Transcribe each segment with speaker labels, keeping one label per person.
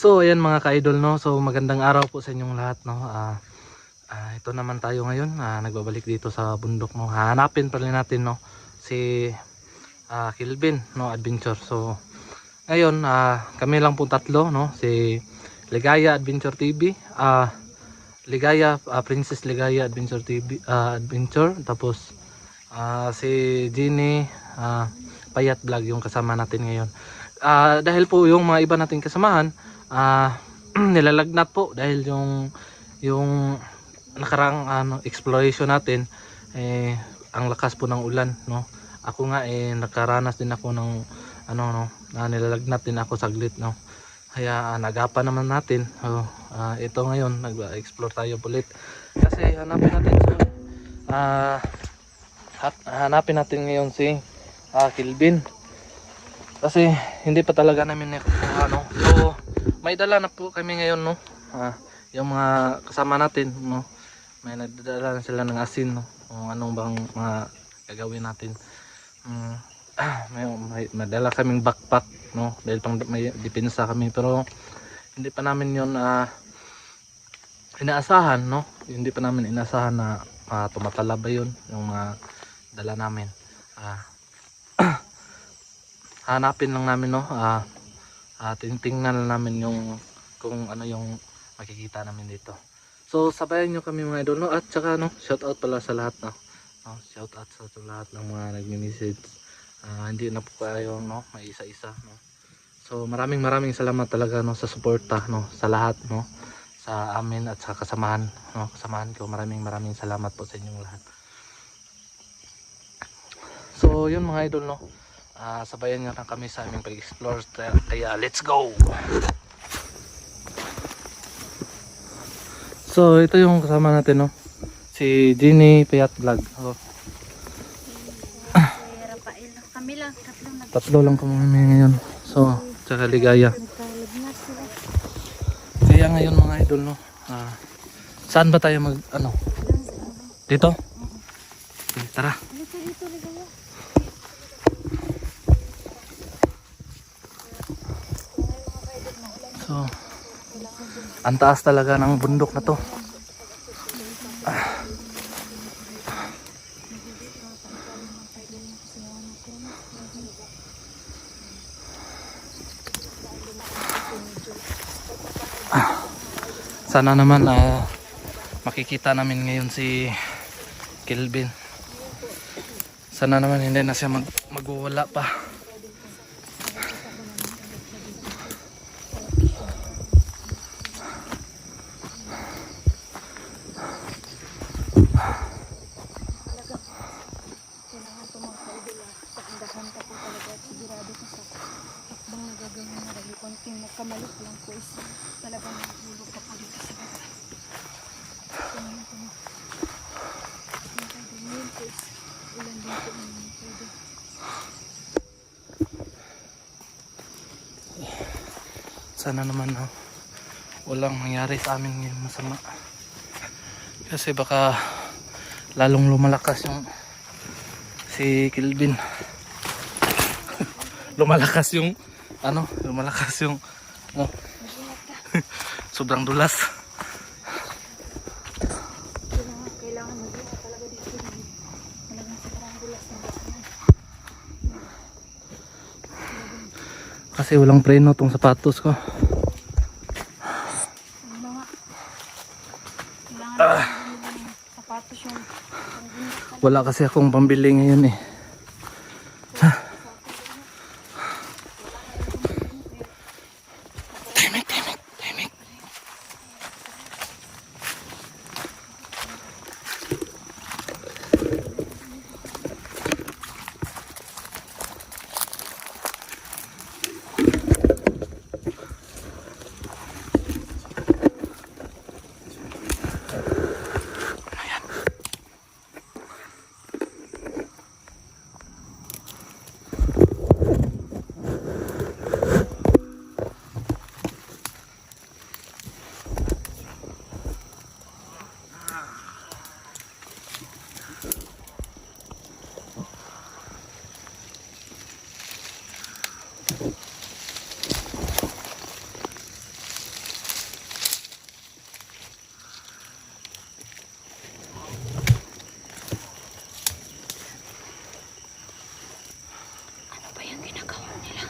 Speaker 1: So ayan mga ka-idol, no. So magandang araw po sa inyong lahat, no. Ito naman tayo ngayon, nagbabalik dito sa bundok, no. Hanapin pa rin natin, no, si Kelvin, no, Adventure. So ngayon kami lang po tatlo, no. Si Ligaya Adventure TV, Ligaya, Princess Ligaya Adventure TV, Adventure. Tapos si Jeannie Payat Vlog yung kasama natin ngayon. Dahil po yung mga iba nating kasamahan nilalagnat po dahil yung nakarang exploration natin, ang lakas po ng ulan, no. Ako nga nakaranas din ako ng nilalagnat din ako saglit, no. Kaya nagapan naman natin. Ito ngayon nag-explore tayo ulit kasi hanapin natin ngayon si Kelvin. Kasi hindi pa talaga namin so may dala na po kami ngayon, no. Yung mga kasama natin, no, may nagdadala na sila ng asin, no, kung anong bang mga gagawin natin. May madala kaming backpack, no, dahil pang may depensa kami, pero hindi pa namin yon inaasahan, no. Hindi pa namin inaasahan na tumatala ba yun yung mga dala namin. Hanapin lang namin, no. Tingnan lang namin yung kung ano yung makikita namin dito. So sabayan nyo kami mga idol, no. At saka, no, shout out pala sa lahat, no. Shout out sa lahat ng mga nagme-message. Hindi na po kayo, no, may isa-isa, no. So maraming salamat talaga, no, sa suporta, no, sa lahat, no, sa amin at sa kasamahan, no, kasamahan ko. Maraming salamat po sa inyong lahat. So yun mga idol, no. Sabayan nyo na kami sa aming pag-explore, kaya let's go. So ito yung kasama natin, no, si Jeannie Payat Vlog.
Speaker 2: Kami lang,
Speaker 1: tatlo lang kami ngayon. So tsaka Ligaya. Kaya ngayon mga idol, no, saan ba tayo dito? Okay, tara. So ang taas talaga ng bundok na to. Sana naman makikita namin ngayon si Kelvin. Sana naman hindi na siya magwawala pa.
Speaker 2: Magkamalit lang po is talagang nahulog ka po dito sa bata. Ngayon po is ulan din po naman pwede.
Speaker 1: Sana naman, no, walang mangyari sa amin ngayon masama. Kasi baka lalong lumalakas yung si Kelvin. lumalakas yung sobrang dulas.
Speaker 2: Kailangan mag-iingat talaga dito. Talagang sobrang dulas na.
Speaker 1: Kasi walang preno tong sapatos ko.
Speaker 2: Kailangan sapatos yung
Speaker 1: Wala kasi akong pambili ngayon, eh.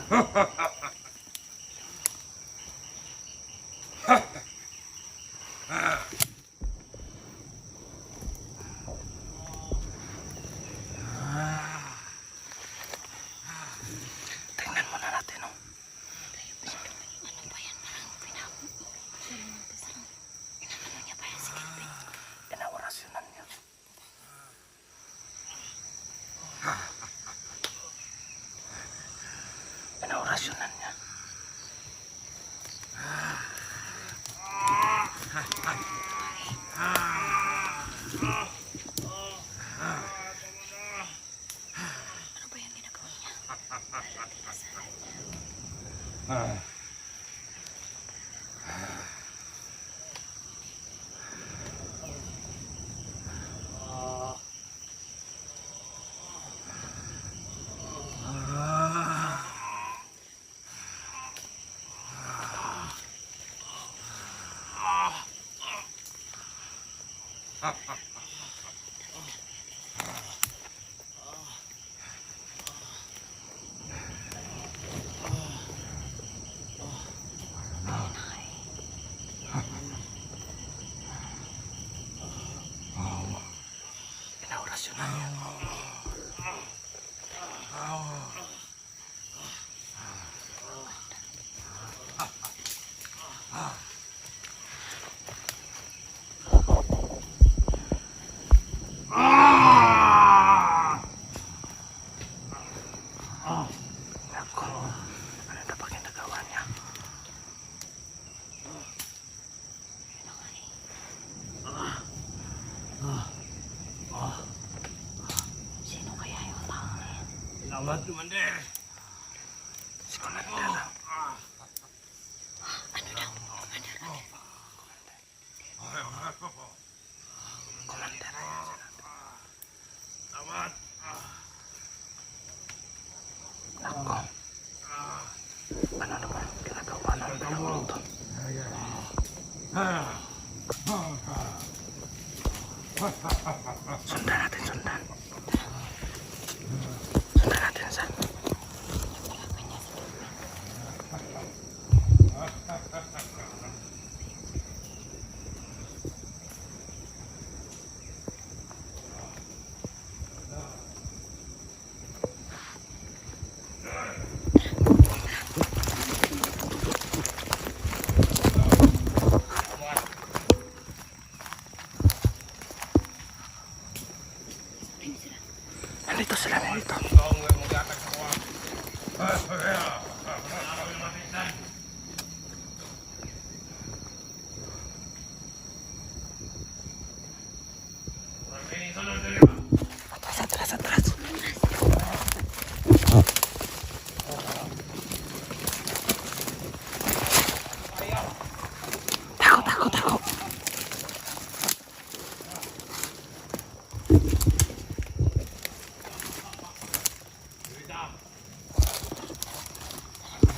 Speaker 1: Tingnan muna natin, oh. Inaorasyonan niya. Inaorasyonan niya.
Speaker 2: Ano ba yung ginagawa niya?
Speaker 1: Inaorasyonan niya. Nako, ano na ba ginagawa niya?
Speaker 2: Sino kaya yung tao na yan?
Speaker 3: Selamat, Commander.
Speaker 1: Si Commander.
Speaker 2: Ano daw? Commander.
Speaker 1: Commander.
Speaker 3: Selamat.
Speaker 1: Nako. Ano naman ginagawa ng pinang ito? Sundan natin, sundan. Sundan natin, San. Nandito sila, nandito. Atras, atras, atras. Takot, takot, takot.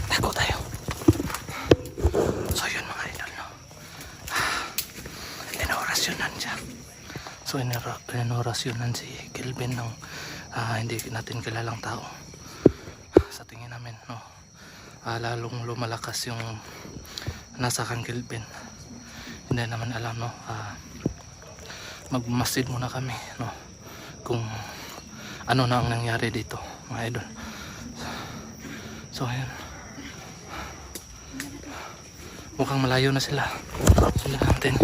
Speaker 1: Takot tayo. So yun mga idol, no? Inorasyonan siya. So inorasyonan si Kelvin ng hindi natin kilalang tao. Sa tingin namin, no? Lalong lumalakas yung nasa kang Kelvin. Hindi naman alam, no? Magmasid muna kami, no? Kung ano na ang nangyari dito, mga idol. So ayun. Mukhang malayo na sila. Sundan natin.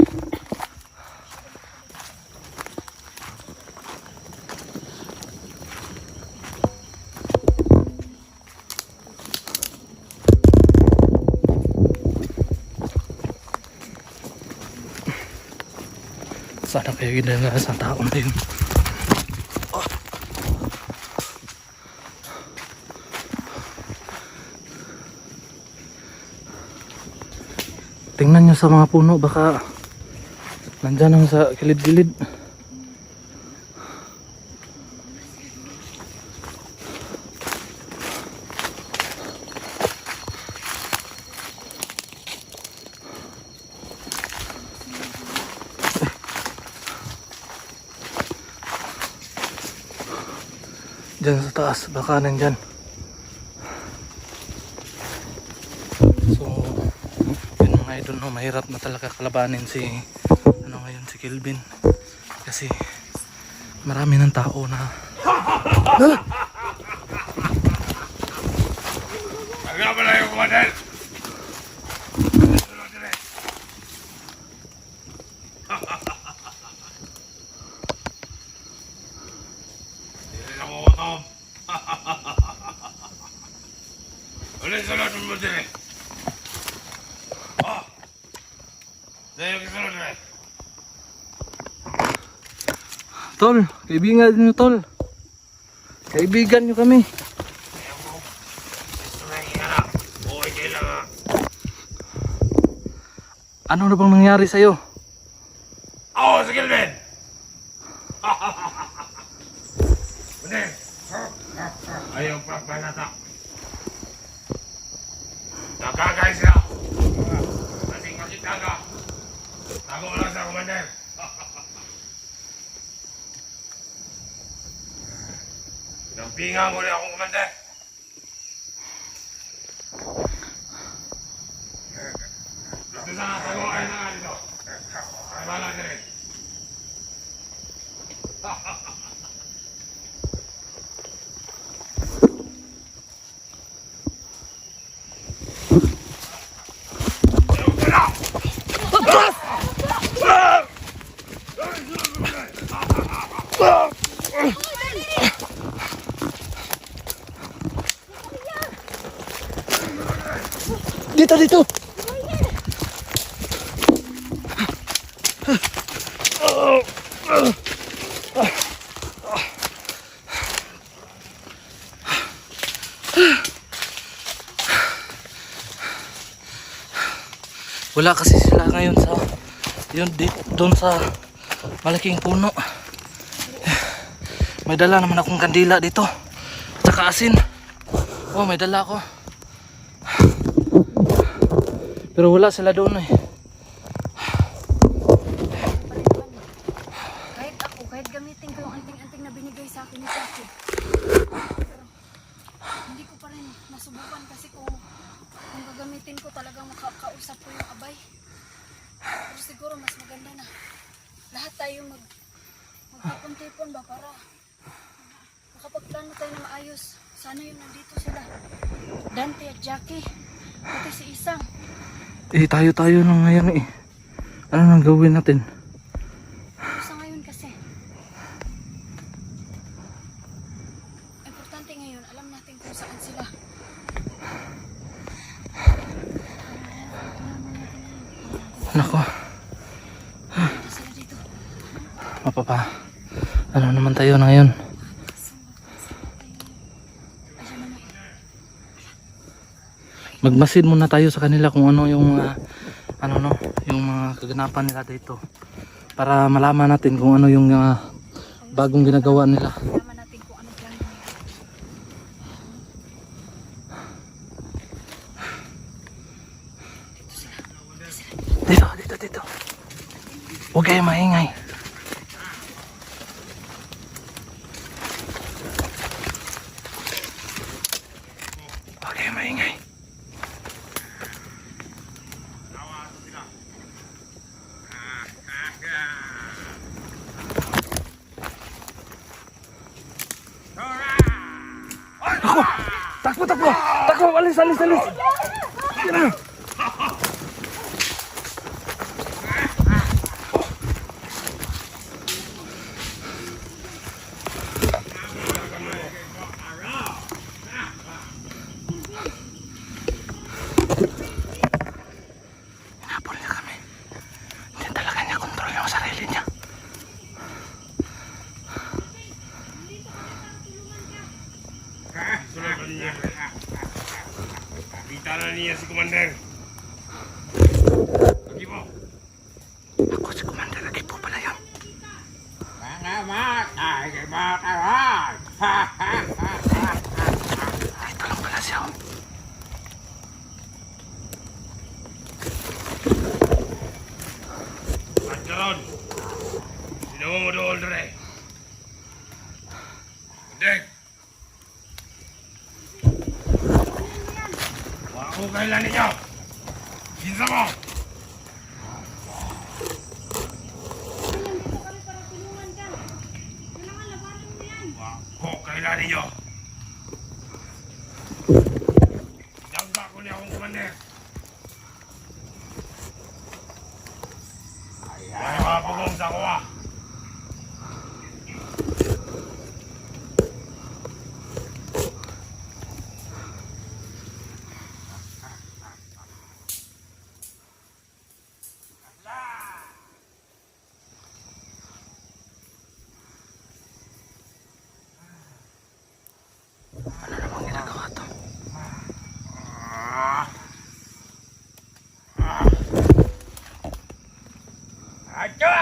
Speaker 1: Sana kayo ginala sa taon din. Tingnan nyo sa mga puno, baka nandyan ang sa kilid-kilid. Diyan sa taas, baka nandyan. no, mahirap na talaga kalabanin si ano ngayon si Kelvin kasi marami ng tao na
Speaker 3: Agak pala yung kumadan. Hindi na mo utom. Ulit sunod mo din eh. Oh! Dahil yung sunod eh.
Speaker 1: Tol, kaibigan nyo tol. Kaibigan nyo kami. Ano na bang nangyari sa'yo?
Speaker 3: Oo, si Kelvin! Hindi! Ayaw pa panata. Nakakay siya! Kasing makita ka! Tago lang sa commander! Pinampingan ko rin akong commander! Dito sana, tago ay na nga dito! Ay bala ka rin!
Speaker 1: Dito, dito! Wala kasi sila ngayon sa yun doon sa malaking puno. May dala naman akong kandila dito. Tsaka asin. Oh, may dala ako. Pero wala sila doon eh.
Speaker 2: Kahit gamitin ko yung anting-anting na binigay sa akin ni Jackie. Hindi ko pa rin masubukan kasi kung gagamitin ko talagang makakausap ko yung abay. Pero siguro mas maganda na lahat tayo magtipon-tipon ba para makapagplano tayo na maayos. Sana yung nandito sila. Dante at Jackie. Pati si Isang.
Speaker 1: Eh tayo na ngayon eh. Ano nang gawin natin?
Speaker 2: Sa ngayon kasi. Importante ngayon, alam natin kung saan sila.
Speaker 1: Nako.
Speaker 2: Dito sila dito.
Speaker 1: Mapapa. Ano naman tayo na ngayon? Magmasid muna tayo sa kanila kung ano yung yung mga kaganapan nila dito para malaman natin kung ano yung bagong ginagawa nila.
Speaker 2: Alaman natin kung ano plano nila.
Speaker 1: Dito. Huwag kayo maingay. Huwag kayo maingay. Takbo, alis. Yan na. Hinapol niya kami. Hindi talaga niya kontrol yung sarili niya.
Speaker 3: Sunod ka niya. Kita na niya si commander. Lagi po.
Speaker 1: Ako si Commander, lagi po pala yun.
Speaker 3: Salamat! Ay, kaibakan!
Speaker 1: Dito lang pala siya.
Speaker 3: At karon, sinawa mo doon, Dre. Dek! Wala ko kailan ninyo! Kinsa mo! kailangan ninyo. Dagda ko niya akong kumander. Ay, mga pagong sa kuha.
Speaker 1: Ano namang ginagawa to?
Speaker 3: Acha!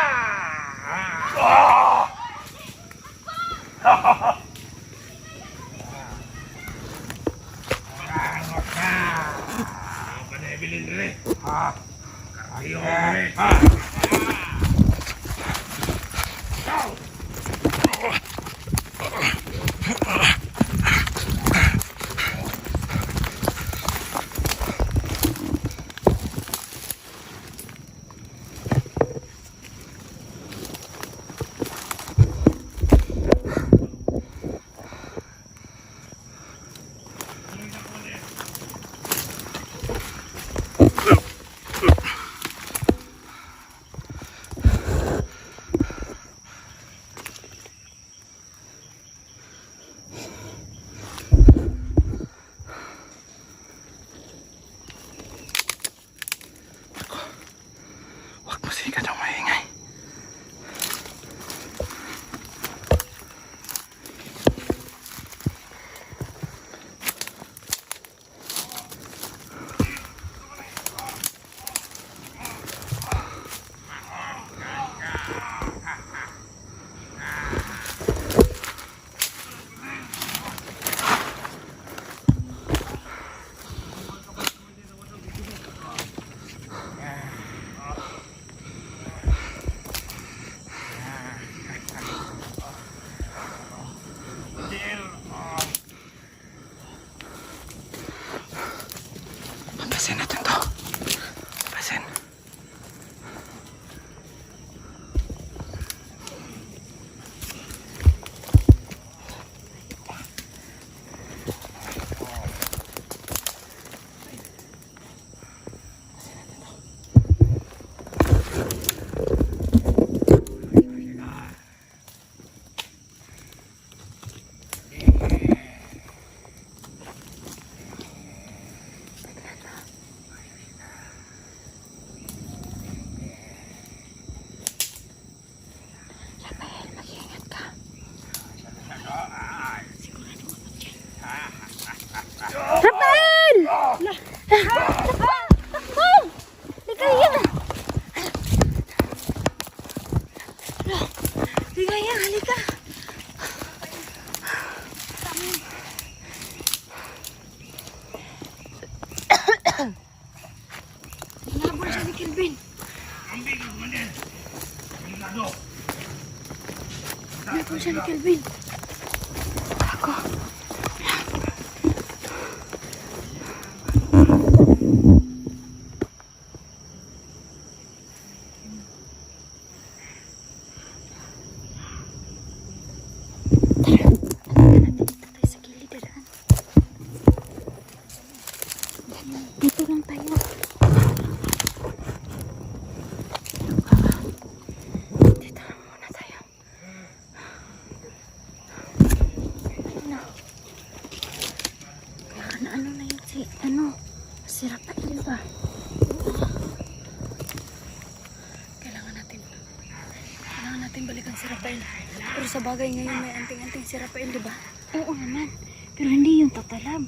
Speaker 1: Huwag musika daw maingay. Pampasin natin to. Pampasin.
Speaker 2: Ligaya, halika. Hinabol siya ni Kelvin. Hinabol siya ni Kelvin. Ako. Dito lang tayo. Dito lang muna tayo. Ano na yun si, si Rafael ba? Kailangan natin balikan si Rafael. Pero sa bagay ngayon may anting-anting si Rafael, di ba? Oo naman. Pero hindi yung tatalab.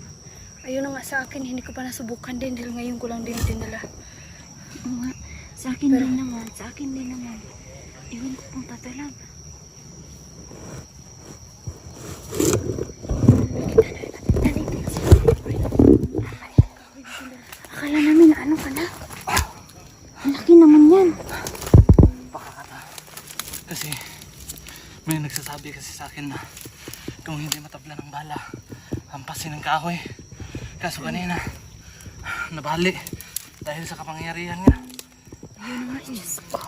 Speaker 2: Ayun na nga sa akin, hindi ko pa nasubukan din dahil ngayon ko lang din dinala. Oo nga, sa akin din naman. Iwan ko pong tatalab. Akala namin na ano ka na. Ang laki naman yan.
Speaker 1: Kasi may nagsasabi kasi sa akin na kung hindi matabla ng bala, hampasin ng kahoy. Kaso kanina, nabali dahil sa kapangyarihan niya.
Speaker 2: Ayun na nga, Diyos ko.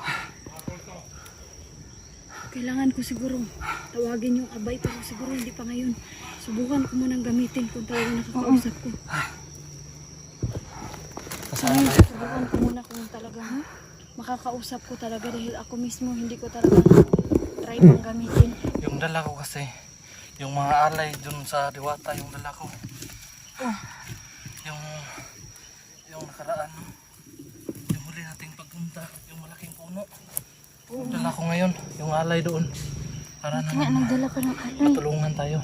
Speaker 2: kailangan ko siguro tawagin yung abay pero siguro hindi pa ngayon. Subukan ko munang gamitin kung talagang nakakausap ko.
Speaker 1: Kasama
Speaker 2: Ngayon,
Speaker 1: tayo.
Speaker 2: subukan ko muna kung talagang makakausap ko talaga dahil ako mismo hindi ko talaga try pang gamitin.
Speaker 1: Yung dala ko kasi, yung mga alay dun sa diwata, yung dala ko.
Speaker 2: Oh,
Speaker 1: Yung nakaraan, yung huli nating pagpunta, yung malaking puno. Yung dala ko ngayon, yung alay doon. Para
Speaker 2: kaya
Speaker 1: naman
Speaker 2: nagdala pa ng alay.
Speaker 1: matulungan tayo.